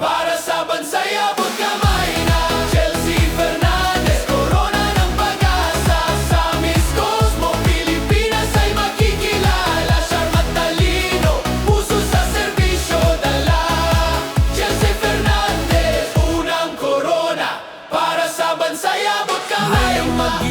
para sa bansa'y abot kamay na. Chelsea Fernandez, corona ng pag-asa. Sa Miss Cosmo, Pilipinas ay makikilala. Siyang matalino, puso sa serbisyo dala. Chelsea Fernandez, unang corona, para sa bansa'y abot kamay na.